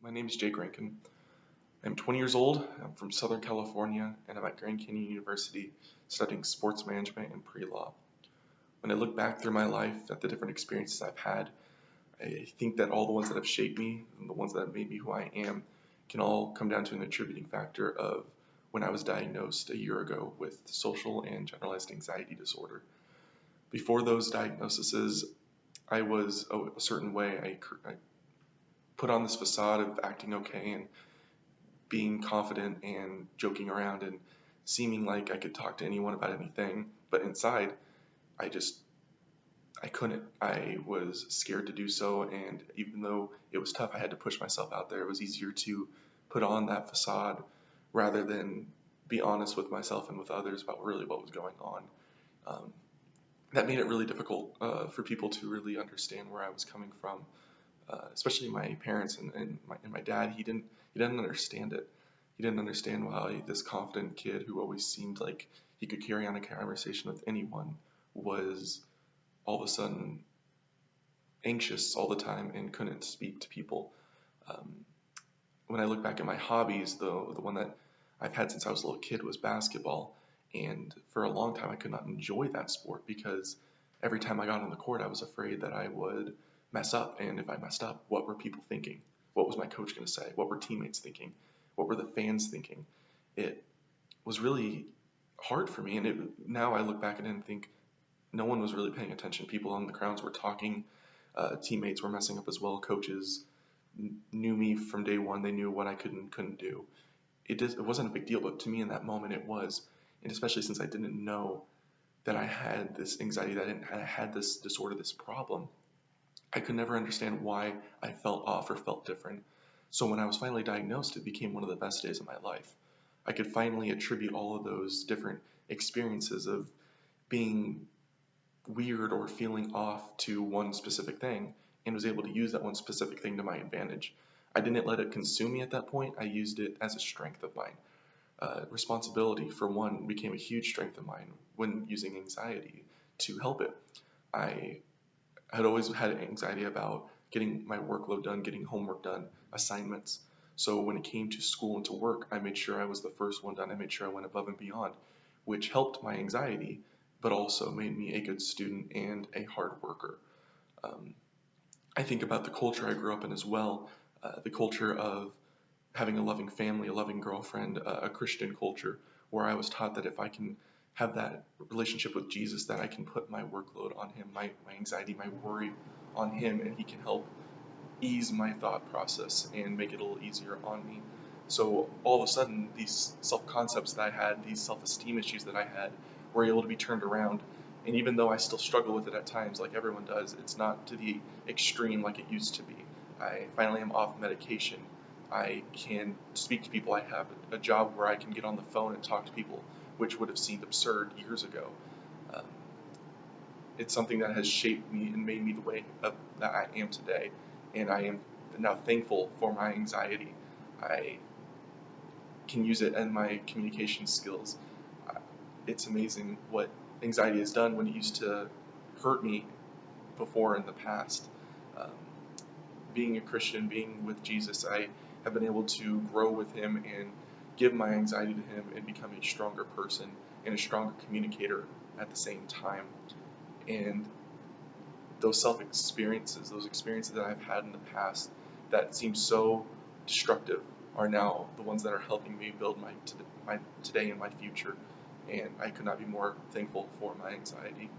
My name is Jake Rankin. I'm 20 years old. I'm from Southern California, and I'm at Grand Canyon University studying sports management and pre-law. When I look back through my life at the different experiences I've had, I think that all the ones that have shaped me and the ones that have made me who I am can all come down to an attributing factor of when I was diagnosed a year ago with social and generalized anxiety disorder. Before those diagnoses, I was a certain way. I put on this facade of acting okay and being confident and joking around and seeming like I could talk to anyone about anything. But inside, I just, I couldn't. I was scared to do so. And even though it was tough, I had to push myself out there. It was easier to put on that facade rather than be honest with myself and with others about really what was going on. Um, that made it really difficult for people to really understand where I was coming from, especially my parents and my dad. He didn't understand it. He didn't understand why this confident kid who always seemed like he could carry on a conversation with anyone was all of a sudden anxious all the time and couldn't speak to people. Um, when I look back at my hobbies, though, the one that I've had since I was a little kid was basketball. And for a long time, I could not enjoy that sport because every time I got on the court, I was afraid that I would mess up. And if I messed up, what were people thinking? What was my coach going to say? What were teammates thinking? What were the fans thinking? It was really hard for me. And now I look back at it and think no one was really paying attention. People on the grounds were talking. Teammates were messing up as well. Coaches knew me from day one. They knew what I could and couldn't do. It wasn't a big deal, but to me in that moment it was. And especially since I didn't know that I had this anxiety, that I had this disorder, this problem, I could never understand why I felt off or felt different. So when I was finally diagnosed, it became one of the best days of my life. I could finally attribute all of those different experiences of being weird or feeling off to one specific thing and was able to use that one specific thing to my advantage. I didn't let it consume me at that point. I used it as a strength of mine. Responsibility, for one, became a huge strength of mine when using anxiety to help it. I had always had anxiety about getting my workload done, getting homework done, assignments. So when it came to school and to work, I made sure I was the first one done. I made sure I went above and beyond, which helped my anxiety, but also made me a good student and a hard worker. Um, I think about the culture I grew up in as well, the culture of having a loving family, a loving girlfriend, a Christian culture, where I was taught that if I can have that relationship with Jesus, that I can put my workload on Him, my anxiety, my worry on Him, and He can help ease my thought process and make it a little easier on me. So all of a sudden, these self concepts that I had, these self esteem issues that I had, were able to be turned around. And even though I still struggle with it at times, like everyone does, it's not to the extreme like it used to be. I finally am off medication. I can speak to people. I have a job where I can get on the phone and talk to people, which would have seemed absurd years ago. Um, it's something that has shaped me and made me the way that I am today. And I am now thankful for my anxiety. I can use it in my communication skills. Uh, It's amazing what anxiety has done when it used to hurt me before in the past. Um, Being a Christian, being with Jesus, I have been able to grow with Him and give my anxiety to Him and become a stronger person and a stronger communicator at the same time. And those self experiences, those experiences that I've had in the past that seem so destructive, are now the ones that are helping me build my today and my future. And I could not be more thankful for my anxiety.